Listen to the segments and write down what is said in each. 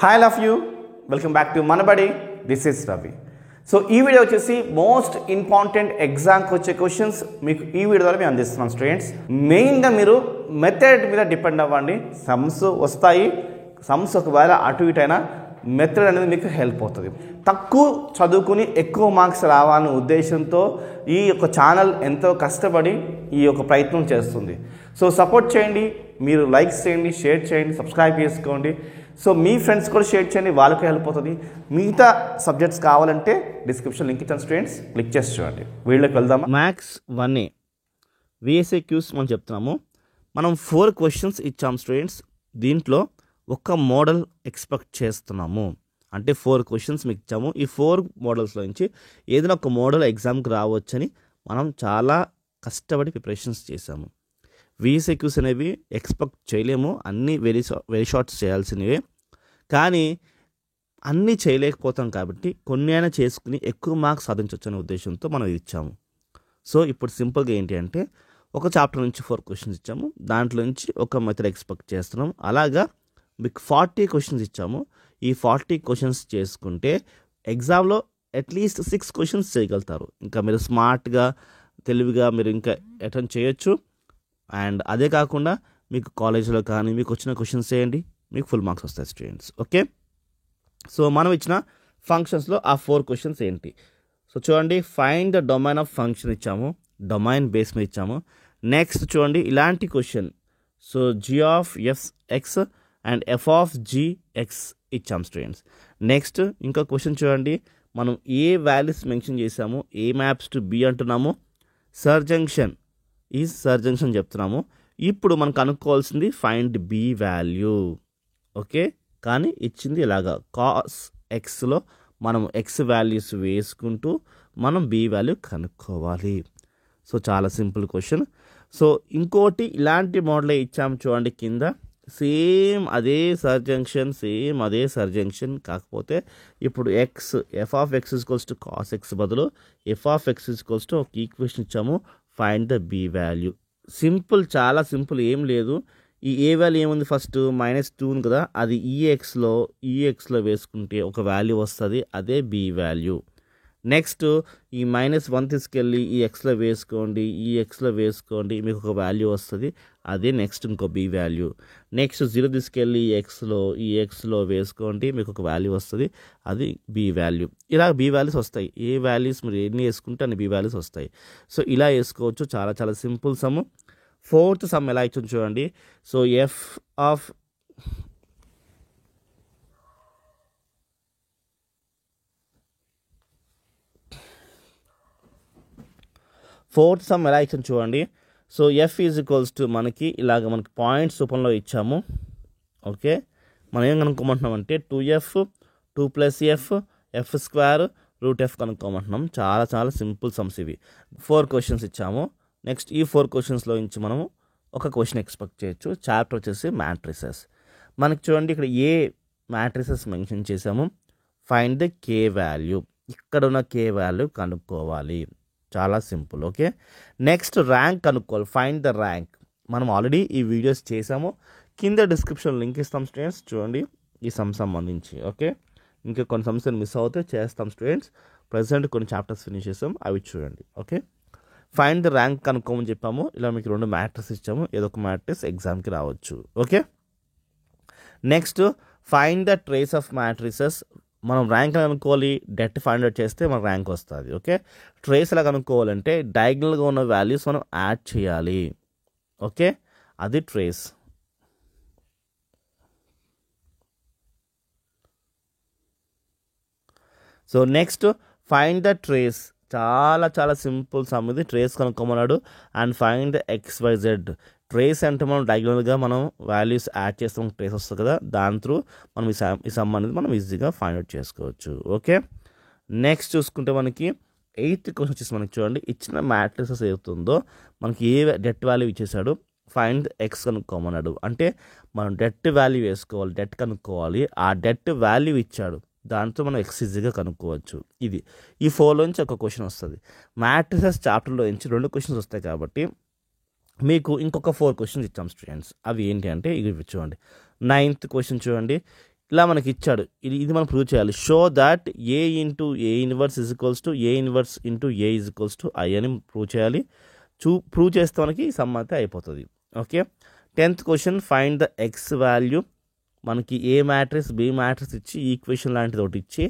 Hi love you welcome back to Manabadi this is Ravi. So ఈ video వచ్చేసి most important ఎగ్జామ్కి వచ్చే questions మీకు ఈ వీడియో ద్వారా మేము అందిస్తున్నాం స్టూడెంట్స్. మెయిన్గా మీరు మెథడ్ మీద డిపెండ్ అవ్వండి. సమ్స్ వస్తాయి, సమ్స్ ఒకవేళ అటు ఇటు అయినా మెథడ్ అనేది మీకు హెల్ప్ అవుతుంది. తక్కువ చదువుకుని ఎక్కువ మార్క్స్ రావాలనే ఉద్దేశంతో ఈ యొక్క ఛానల్ ఎంతో కష్టపడి ఈ యొక్క ప్రయత్నం చేస్తుంది. సో సపోర్ట్ చేయండి, మీరు లైక్స్ చేయండి, షేర్ చేయండి, సబ్స్క్రైబ్ చేసుకోండి. సో మీ ఫ్రెండ్స్ కూడా షేర్ చేయండి, వాళ్ళకి హెల్ప్ అవుతుంది. మిగతా సబ్జెక్ట్స్ కావాలంటే డిస్క్రిప్షన్ లింక్ ఇచ్చాను స్టూడెంట్స్, క్లిక్ చేసి చూడండి. వీళ్ళకి వెళ్దాం. మ్యాథ్స్ 1A VSA క్యూస్ మనం చెప్తున్నాము. మనం 4 క్వశ్చన్స్ ఇచ్చాము స్టూడెంట్స్. దీంట్లో ఒక మోడల్ ఎక్స్పెక్ట్ చేస్తున్నాము. అంటే 4 క్వశ్చన్స్ మీకు ఇచ్చాము. ఈ 4 మోడల్స్లో నుంచి ఏదైనా ఒక మోడల్ ఎగ్జామ్కి రావచ్చని మనం చాలా కష్టపడి ప్రిపరేషన్స్ చేశాము. VSA క్యూస్ అనేవి ఎక్స్పెక్ట్ చేయలేము, అన్నీ వెరీ షార్ట్స్ చేయాల్సినవే. కానీ అన్నీ చేయలేకపోతాం కాబట్టి కొన్ని అయినా చేసుకుని ఎక్కువ మార్క్స్ సాధించవచ్చు అనే ఉద్దేశంతో మనం ఇచ్చాము. సో ఇప్పుడు సింపుల్గా ఏంటి అంటే ఒక చాప్టర్ నుంచి 4 క్వశ్చన్స్ ఇచ్చాము, దాంట్లో నుంచి ఒక మెథడ్ ఎక్స్పెక్ట్ చేస్తున్నాం. అలాగా మీకు 40 క్వశ్చన్స్ ఇచ్చాము. ఈ 40 క్వశ్చన్స్ చేసుకుంటే ఎగ్జామ్లో అట్లీస్ట్ 6 క్వశ్చన్స్ చేయగలుగుతారు. ఇంకా మీరు స్మార్ట్గా తెలివిగా మీరు ఇంకా అటెంప్ట్ చేయొచ్చు. అండ్ అదే కాకుండా మీకు కాలేజ్లో కానీ మీకు వచ్చిన క్వశ్చన్స్ చేయండి, మీకు ఫుల్ మార్క్స్ వస్తాయి స్టూడెంట్స్. ఓకే, సో మనం ఇచ్చిన ఫంక్షన్స్లో ఆ 4 క్వశ్చన్స్ ఏంటి? సో చూడండి, find the domain of function ఇచ్చాము, డొమైన్ బేస్ మీద ఇచ్చాము. నెక్స్ట్ చూడండి ఇలాంటి question, so g of x and f of gx ఇచ్చాము స్టూడెంట్స్. నెక్స్ట్ ఇంకో క్వశ్చన్ చూడండి, మనం ఏ వాల్యూస్ మెన్షన్ చేసాము, ఏ మ్యాప్స్ టు బి అంటున్నాము, సర్జంక్షన్ ఈజ్ సర్జంక్షన్ చెప్తున్నాము. ఇప్పుడు మనం కనుక్కోవాల్సింది ఫైండ్ బి వాల్యూ. ఓకే, కానీ ఇచ్చింది ఇలాగా కాస్ ఎక్స్లో మనం ఎక్స్ వాల్యూస్ వేసుకుంటూ మనం బి వాల్యూ కనుక్కోవాలి. సో చాలా సింపుల్ క్వశ్చన్. సో ఇంకోటి ఇలాంటి మోడలే ఇచ్చాము చూడండి కింద, సేమ్ అదే సర్జంక్షన్ కాకపోతే ఇప్పుడు x f of x equals to cos x బదులు f of x equals to ఒక ఈక్వేషన్ ఇచ్చాము, find the b value. Simple, చాలా సింపుల్, ఏం లేదు. ఈ ఏ వాల్యూ ఏముంది, ఫస్ట్ -2 ఉంది కదా, అది ఈఎక్స్లో వేసుకుంటే ఒక వాల్యూ వస్తుంది, అదే బి వాల్యూ. నెక్స్ట్ ఈ -1 తీసుకెళ్ళి ఈ ఎక్స్లో వేసుకోండి, మీకు ఒక వాల్యూ వస్తుంది, అదే నెక్స్ట్ ఇంకో బి వాల్యూ. నెక్స్ట్ 0 తీసుకెళ్ళి ఈ ఎక్స్లో వేసుకోండి, మీకు ఒక వాల్యూ వస్తుంది, అది బి వాల్యూ. ఇలా బి వాల్యూస్ వస్తాయి. ఏ వాల్యూస్ మీరు ఎన్ని వేసుకుంటే అన్ని బి వాల్యూస్ వస్తాయి. సో ఇలా వేసుకోవచ్చు, చాలా చాలా సింపుల్ సమ్. 4th సమ్ ఎలా ఇచ్చింది చూడండి. So F of fourth sum ఎలా ఇచ్చాము చూడండి. So F is equals to మనకి పాయింట్స్ రూపంలో ఇచ్చాము. ఓకే, మనం ఏం కనుక్కోమంటున్నామంటే 2f 2 + f f² √f కనుక్కోమంటున్నాం. చాలా చాలా సింపుల్ సమ్స్ ఇవి. 4 క్వశ్చన్స్ ఇచ్చాము. నెక్స్ట్ ఈ 4 క్వశ్చన్స్లో నుంచి మనము ఒక క్వశ్చన్ ఎక్స్పెక్ట్ చేయొచ్చు. చాప్టర్ వచ్చేసి మ్యాట్రిసెస్. మనకి చూడండి ఇక్కడ ఏ మ్యాట్రిసెస్ మెన్షన్ చేసాము, ఫైండ్ ద కే వాల్యూ. ఇక్కడ ఉన్న కే వాల్యూ కనుక్కోవాలి, చాలా సింపుల్. ఓకే, నెక్స్ట్ ర్యాంక్ కనుక్కోవాలి, ఫైండ్ ద ర్యాంక్. మనం ఆల్రెడీ ఈ వీడియోస్ చేసాము, కింద డిస్క్రిప్షన్ లింక్ ఇస్తాం స్టూడెంట్స్, చూడండి ఈ సమ్ సంబంధించి. ఓకే, ఇంకా కొన్ని సమ్స్ మిస్ అవుతే చేస్తాం స్టూడెంట్స్. ప్రజెంట్ కొన్ని చాప్టర్స్ ఫినిష్ చేసాం, అవి చూడండి. ఓకే, ఫైండ్ ద ర్యాంక్ కనుక్కోమని చెప్పాము. ఇలా మీకు 2 మ్యాట్రిక్స్ ఇచ్చాము, ఏదో ఒక మ్యాట్రిక్స్ ఎగ్జామ్కి రావచ్చు. Okay, next find the trace of matrices. మనం ర్యాంక్ కనుక్కోవాలి, డెట్ ఫైండ్ అవుట్ చేస్తే మనకు ర్యాంక్ వస్తుంది. ఓకే, ట్రేస్ ఎలా కనుక్కోవాలంటే డయాగ్నల్గా ఉన్న వాల్యూస్ మనం యాడ్ చేయాలి. ఓకే, అది trace. So next find the trace. చాలా చాలా సింపుల్ సమ్ ఇది. ట్రేస్ కనుక్కోమన్నాడు. And find XYZ. ట్రేస్ అంటే మనం డయాగ్నల్గా మనం వాల్యూస్ యాడ్ చేస్తాం, ట్రేస్ వస్తుంది కదా, దాని త్రూ మనం ఈ సమ్ అనేది మనం ఈజీగా ఫైండ్ అవుట్ చేసుకోవచ్చు. ఓకే, నెక్స్ట్ చూసుకుంటే మనకి 8th క్వశ్చన్ వచ్చేసి మనకి చూడండి, ఇచ్చిన మ్యాట్రిసెస్ ఏవుతుందో మనకి ఏ డెట్ వాల్యూ ఇచ్చేసాడు, ఫైండ్ ఎక్స్ కనుక్కోమన్నాడు. అంటే మనం డెట్ వాల్యూ వేసుకోవాలి, డెట్ కనుక్కోవాలి. ఆ డెట్ వాల్యూ ఇచ్చాడు, దాంతో మనం ఎక్స్ ఈజీగా కనుక్కోవచ్చు. ఇది ఈ 4లోంచి ఒక క్వశ్చన్ వస్తుంది. మ్యాట్రిసెస్ చాప్టర్లో నుంచి 2 క్వశ్చన్స్ వస్తాయి కాబట్టి మీకు ఇంకొక 4 క్వశ్చన్స్ ఇచ్చాం స్టూడెంట్స్. అవి ఏంటి అంటే ఇవి చూడండి. 9th క్వశ్చన్ చూడండి, ఇలా మనకి ఇచ్చాడు. ఇది మనం ప్రూవ్ చేయాలి. Show that A into A inverse is equals to A inverse into A is equals to I అని ప్రూవ్ చేయాలి. ప్రూవ్ చేస్తే మనకి సమ్ అయితే అయిపోతుంది. Okay, 10th question, find the X value. మనకి ఏ మ్యాట్రిక్స్ బి మ్యాట్రిక్స్ ఇచ్చి equation లాంటిది ఒకటి ఇచ్చి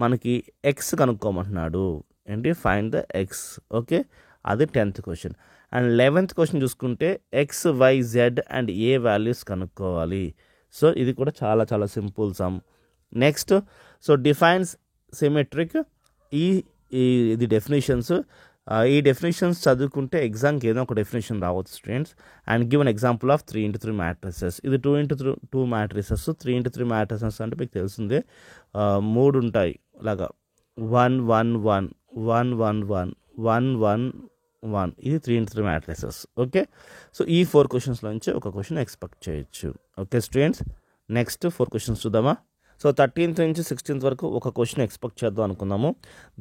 మనకి ఎక్స్ కనుక్కోమంటున్నాడు. ఏంటి? Find the X. ఓకే, అది 10th question. And 11th question చూసుకుంటే x y z and a values కనుక్కోవాలి. సో ఇది కూడా చాలా చాలా simple sum. Next, so defines symmetric. ఇది డెఫినేషన్స్. ఈ డెఫినేషన్స్ చదువుకుంటే ఎగ్జామ్కి ఏదో ఒక డెఫినేషన్ రావచ్చు students. And give an example of 3x3 matrices. ఇది 2x2 మ్యాట్రిసెస్. 3x3 మ్యాట్రిసెస్ అంటే మీకు తెలిసిందే, 3 ఉంటాయి ఇలాగా, 1 1 1 1 1 1 1 1 1. ఇది 3x3 మ్యాట్రిసెస్. ఓకే, సో ఈ 4 క్వశ్చన్స్లో నుంచి ఒక క్వశ్చన్ ఎక్స్పెక్ట్ చేయొచ్చు. ఓకే స్టూడెంట్స్, నెక్స్ట్ 4 క్వశ్చన్స్ చూద్దామా. సో 13th నుంచి 16th వరకు ఒక క్వశ్చన్ ఎక్స్పెక్ట్ చేద్దాం అనుకున్నాము.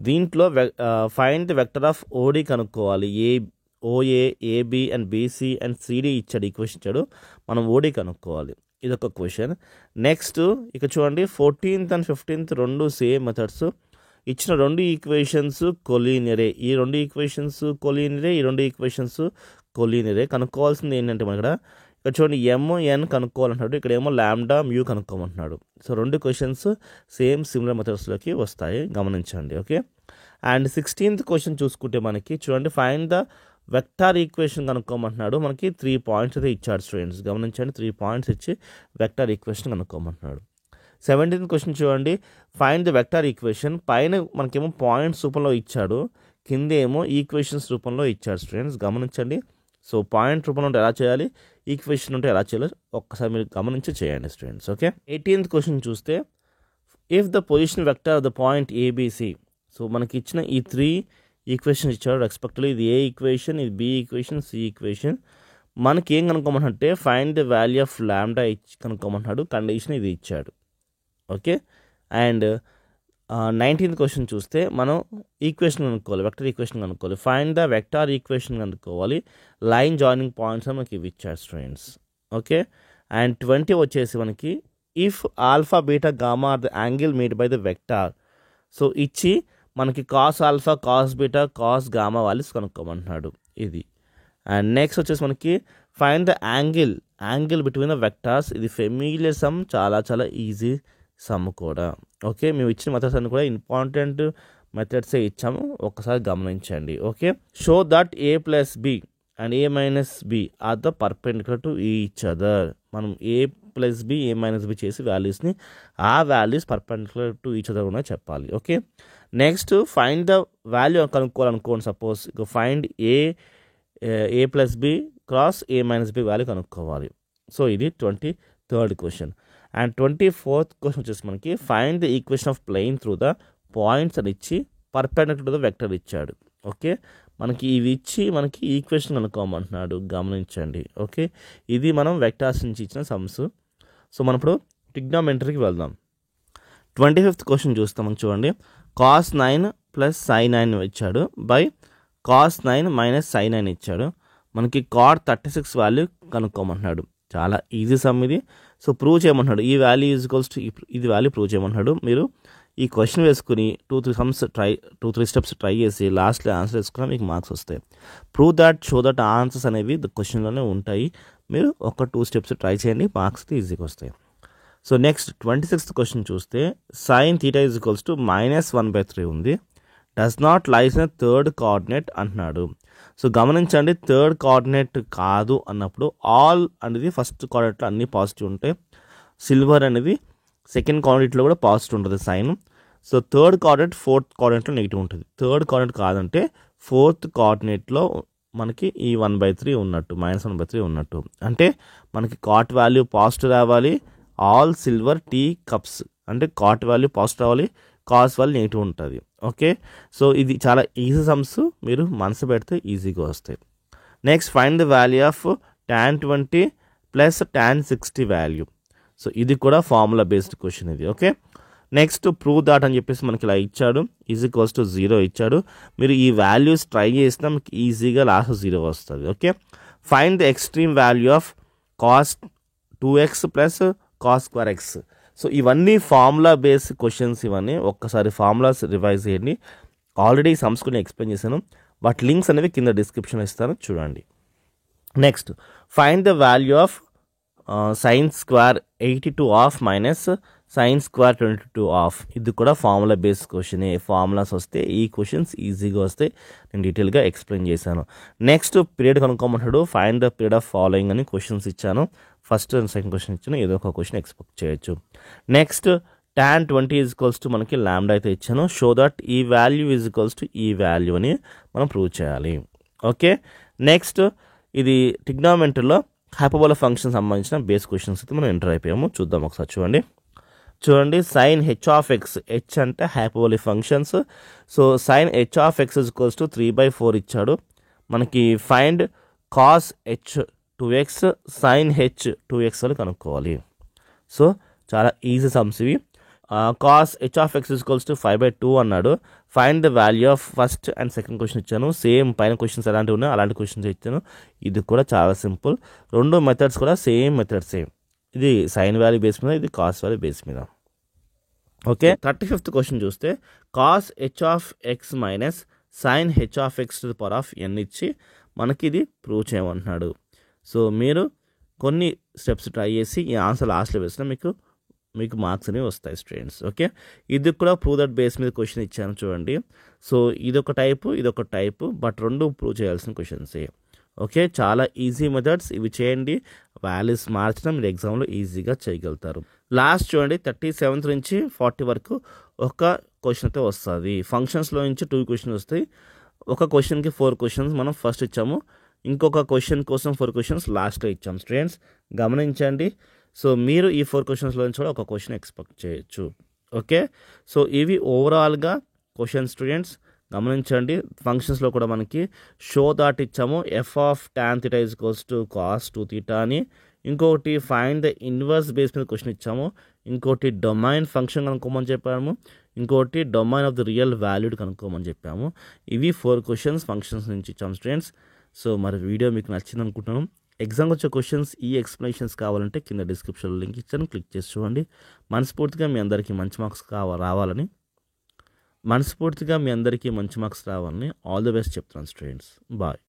దీంట్లో find the vector of OD కనుక్కోవాలి. OA, AB and BC and CD ఇచ్చాడు, ఈక్వేషన్ ఇచ్చాడు. మనం ఓడి కనుక్కోవాలి. ఇదొక క్వశ్చన్. నెక్స్ట్ ఇక చూడండి, 14th అండ్ 15th రెండు సేమ్ మెథడ్స్. ఇచ్చిన 2 ఈక్వేషన్స్ కొలీనియరే. ఈ 2 ఈక్వేషన్స్ కొలీనియరే, ఈ 2 ఈక్వేషన్స్ కొలీనియరే. కనుక్కోవాల్సింది ఏంటంటే మన ఇక్కడ చూడండి, ఎన్ కనుక్కోవాలంటున్నాడు, ఇక్కడ ఏమో లాంబ్డా మ్యూ కనుక్కోమంటున్నాడు. సో 2 క్వశ్చన్స్ సేమ్ సిమిలర్ మెథడ్స్లోకి వస్తాయి, గమనించండి. ఓకే, అండ్ 16th క్వశ్చన్ చూసుకుంటే మనకి చూడండి, ఫైండ్ ద వెక్టార్ ఈక్వేషన్ కనుక్కోమంటున్నాడు. మనకి 3 పాయింట్స్ అయితే ఇచ్చాడు స్టూడెంట్స్, గమనించండి. 3 పాయింట్స్ ఇచ్చి వెక్టార్ ఈక్వేషన్ కనుక్కోమంటున్నాడు. 17th క్వశ్చన్ చూడండి, ఫైండ్ ద వెక్టార్ ఈక్వేషన్. పైన మనకేమో పాయింట్స్ రూపంలో ఇచ్చాడు, కింద ఏమో ఈక్వేషన్స్ రూపంలో ఇచ్చాడు స్టూడెంట్స్, గమనించండి. సో పాయింట్ రూపంలో ఉంటే ఎలా చేయాలి, ఈక్వేషన్ ఉంటే ఎలా చేయాలో ఒక్కసారి మీరు గమనించి చేయండి స్టూడెంట్స్. ఓకే, 18th క్వశ్చన్ చూస్తే, if the position vector of the point ABC. So మనకి ఇచ్చిన ఈ 3 ఈక్వేషన్స్ ఇచ్చాడు రెస్పెక్టివ్లీ. ఇది ఏ ఈక్వేషన్, ఇది బి ఈక్వేషన్, సి ఈక్వేషన్. మనకి ఏం కనుక్కోమంటే find the value of lambda కనుక్కోమంటున్నాడు. కండిషన్ ఇది ఇచ్చాడు. ఓకే, అండ్ 19th క్వశ్చన్ చూస్తే మనం ఈక్వేషన్ కనుక్కోవాలి, వెక్టర్ ఈక్వేషన్ కనుక్కోవాలి. ఫైండ్ ద వెక్టార్ ఈక్వేషన్ కనుక్కోవాలి. లైన్ జాయినింగ్ పాయింట్స్ మనకి ఇవి ఇచ్చారు స్టూడెంట్స్. ఓకే, అండ్ 20 వచ్చేసి మనకి if alpha beta gamma are the angle made by the vector. So ఇచ్చి మనకి cos alpha, cos beta, cos gamma values కనుక్కోమంటున్నాడు ఇది. అండ్ నెక్స్ట్ వచ్చేసి మనకి find the angle between the vectors. ఇది ఫెమిలియర్ సమ్, చాలా చాలా ఈజీ సమ్ కూడా. ఓకే, మేము ఇచ్చిన మెథడ్స్ అన్ని కూడా ఇంపార్టెంట్ మెథడ్సే ఇచ్చాము, ఒక్కసారి గమనించండి. Okay, show that a plus b and a minus b are the perpendicular to each other. మనం a plus b, a minus b చేసి వాల్యూస్ని, ఆ values perpendicular to each other కూడా చెప్పాలి. Okay, next find the value కనుక్కోవాలనుకోండి. Suppose find a plus b cross a minus b value కనుక్కోవాలి. So ఇది 23rd question. And 24th question వచ్చేసి మనకి find the equation of plane through the points అని ఇచ్చి perpendicular to the vector ఇచ్చాడు. Okay, మనకి ఇవి ఇచ్చి మనకి ఈక్వేషన్ కనుక్కోమంటున్నాడు, గమనించండి. ఓకే, ఇది మనం వెక్టార్స్ నుంచి ఇచ్చిన సమ్స్. సో మనం ఇప్పుడు ట్రిగ్నోమెట్రీకి వెళ్దాం. 25th క్వశ్చన్ చూస్తాం చూడండి, కాస్ 9 ప్లస్ sin 9 ఇచ్చాడు బై కాస్ 9 మైనస్ sin 9 ఇచ్చాడు. మనకి cot 36 వాల్యూ కనుక్కోమంటున్నాడు. చాలా ఈజీ సమ్ ఇది. సో ప్రూవ్ చేయమంటున్నాడు, ఈ వాల్యూ ఈజ్ ఈక్వల్స్ టు ఇది వాల్యూ ప్రూవ్ చేయమంటున్నాడు. మీరు ఈ క్వశ్చన్ వేసుకుని 2-3 స్టెప్స్ ట్రై చేసి లాస్ట్లో ఆన్సర్ వేసుకున్నా మీకు మార్క్స్ వస్తాయి. Prove that, show that answers అనేవి క్వశ్చన్లోనే ఉంటాయి. మీరు 1-2 స్టెప్స్ ట్రై చేయండి, మార్క్స్ ఈజీగా వస్తాయి. సో నెక్స్ట్ 26th క్వశ్చన్ చూస్తే sin θ ఈజ్ ఈక్వల్స్ టు -1/3 ఉంది. Does not lies in 3rd coordinate అంటున్నాడు. సో గమనించండి, 3rd కోఆర్డినేట్ కాదు అన్నప్పుడు ఆల్ అనేది ఫస్ట్ కోఆర్డినేట్లో అన్నీ పాజిటివ్ ఉంటాయి. సిల్వర్ అనేది 2nd కోఆర్డినేట్లో కూడా పాజిటివ్ ఉంటుంది sign. So 3rd coordinate 4th కోఆర్డినేట్లో నెగిటివ్ ఉంటుంది. 3rd కోఆర్డినేట్ కాదంటే 4th కోఆర్డినేట్లో మనకి ఈ 1/3 ఉన్నట్టు, -1/3 ఉన్నట్టు. అంటే మనకి కాట్ వాల్యూ పాజిటివ్ రావాలి. ఆల్ సిల్వర్ టీ కప్స్ అంటే కాట్ వాల్యూ పాజిటివ్ రావాలి, కాస్ వాల్యూ నెగిటివ్ ఉంటుంది. ఓకే, సో ఇది చాలా ఈజీ సమ్స్, మీరు మనసు పెడితే ఈజీగా వస్తాయి. Next find the value of tan 20 plus tan 60 value. So ఇది కూడా ఫార్ములా బేస్డ్ క్వశ్చన్ ఇది. ఓకే, నెక్స్ట్ ప్రూవ్ దాట్ అని చెప్పేసి మనకి ఇలా ఇచ్చాడు, ఈజ్ ఈక్వల్స్ టు 0 ఇచ్చాడు. మీరు ఈ వాల్యూస్ ట్రై చేసినా మీకు ఈజీగా లాస్ట్ 0 వస్తుంది. Okay, find the extreme value of cos 2x plus cos square x. So ఇవన్నీ ఫార్ములా బేస్డ్ క్వశ్చన్స్, ఇవన్నీ ఒక్కసారి ఫార్ములాస్ రివైజ్ చేయండి. ఆల్రెడీ సమ్స్ కూడా ఎక్స్ప్లెయిన్ చేశాను, బట్ లింక్స్ అనేవి కింద డిస్క్రిప్షన్లో ఇస్తాను, చూడండి. Next, find the value of sine square 82 of minus sine square 22 of. ఇది కూడా ఫార్ములా బేస్డ్ క్వశ్చన్. ఫార్ములాస్ వస్తే ఈ క్వశ్చన్స్ ఈజీగా వస్తాయి, నేను డీటెయిల్గా ఎక్స్ప్లెయిన్ చేశాను. నెక్స్ట్, పీరియడ్ కనుక్కోమంటాడు. Find the period of following అని క్వశ్చన్స్ ఇచ్చాను. ఫస్ట్ అండ్ సెకండ్ క్వశ్చన్ ఇచ్చాను, ఏదో ఒక క్వశ్చన్ ఎక్స్పెక్ట్ చేయొచ్చు. నెక్స్ట్, tan 20 ఈజ్ టు మనకి ల్యాండా అయితే ఇచ్చాను. షో దట్ ఈ వాల్యూ ఈజ్ టు ఈ వాల్యూ అని మనం ప్రూవ్ చేయాలి. ఓకే, నెక్స్ట్, ఇది ట్రిగ్నోమెట్రీలో హైపర్బోలా ఫంక్షన్ సంబంధించిన బేస్ క్వశ్చన్స్ అయితే మనం ఎంటర్ అయిపోయాము. చూద్దాం ఒకసారి, చూడండి. Sine h of x, h అంటే hyperbolic functions. So sine h of x is equals to 3/4 ఇచ్చాడు మనకి. Find cos h 2x sine h 2x అని కనుక్కోవాలి. సో చాలా ఈజీ సమ్స్ ఇవి. Cos h of x is equals to 5/2 అన్నాడు. Find the value of first and second question ఇచ్చాను. Same పైన questions ఎలాంటివి ఉన్నాయో అలాంటి క్వశ్చన్స్ ఇచ్చాను. ఇది కూడా చాలా సింపుల్. రెండు మెథడ్స్ కూడా సేమ్ మెథడ్సే. ఇది సైన్ వాల్యూ బేస్ మీద, ఇది కాస్ వాల్యూ బేస్ మీద. ఓకే, 35th క్వశ్చన్ చూస్తే cos h of x minus sine h of x to the power of n ఇచ్చి మనకి ఇది ప్రూవ్ చేయమంటున్నాడు. సో మీరు కొన్ని స్టెప్స్ ట్రై చేసి ఈ ఆన్సర్ లాస్ట్లో వేసినా మీకు మార్క్స్ అనేవి వస్తాయి స్టూడెంట్స్. ఓకే, ఇది కూడా ప్రూవ్ దట్ బేస్ మీద క్వశ్చన్ ఇచ్చాను చూడండి. సో ఇదొక టైపు, బట్ రెండు ప్రూవ్ చేయాల్సిన క్వశ్చన్సే. ఓకే, చాలా ఈజీ మెథడ్స్ ఇవి. చేయండి, వాల్యూస్ మార్చడం మీరు ఎగ్జామ్లో ఈజీగా చేయగలుగుతారు. లాస్ట్ చూడండి, 37 నుంచి 40 వరకు ఒక క్వశ్చన్ అయితే వస్తుంది. ఫంక్షన్స్లో నుంచి 2 క్వశ్చన్స్ వస్తాయి. ఒక క్వశ్చన్కి 4 క్వశ్చన్స్ మనం ఫస్ట్ ఇచ్చాము, ఇంకొక క్వశ్చన్ కోసం 4 క్వశ్చన్స్ లాస్ట్లో ఇచ్చాము. స్టూడెంట్స్ గమనించండి. సో మీరు ఈ 4 క్వశ్చన్స్లో నుంచి కూడా ఒక క్వశ్చన్ ఎక్స్పెక్ట్ చేయొచ్చు. ఓకే, సో ఇవి ఓవరాల్గా క్వశ్చన్ స్టూడెంట్స్ గమనించండి. ఫంక్షన్స్లో కూడా మనకి షో దాట్ ఇచ్చాము, f of tan theta is equals to cos 2θ అని. ఇంకొకటి ఫైండ్ ద ఇన్వర్స్ బేస్ మీద క్వశ్చన్ ఇచ్చాము. ఇంకోటి డొమైన్ ఫంక్షన్ కనుక్కోమని చెప్పాము. ఇంకోటి domain of the real valued కనుక్కోమని చెప్పాము. ఇవి 4 క్వశ్చన్స్ ఫంక్షన్స్ నుంచి ఇచ్చాము స్టూడెంట్స్. సో మరి వీడియో మీకు నచ్చింది అనుకుంటున్నాను. ఎగ్జామ్కి వచ్చే క్వశ్చన్స్ ఈ ఎక్స్ప్లెనేషన్స్ కావాలంటే కింద డిస్క్రిప్షన్లో లింక్ ఇచ్చాను, క్లిక్ చేసి చూడండి. మనస్ఫూర్తిగా మీ అందరికీ మంచి మార్క్స్ రావాలని ఆల్ ది బెస్ట్ చెప్తున్నాను స్టూడెంట్స్. బాయ్.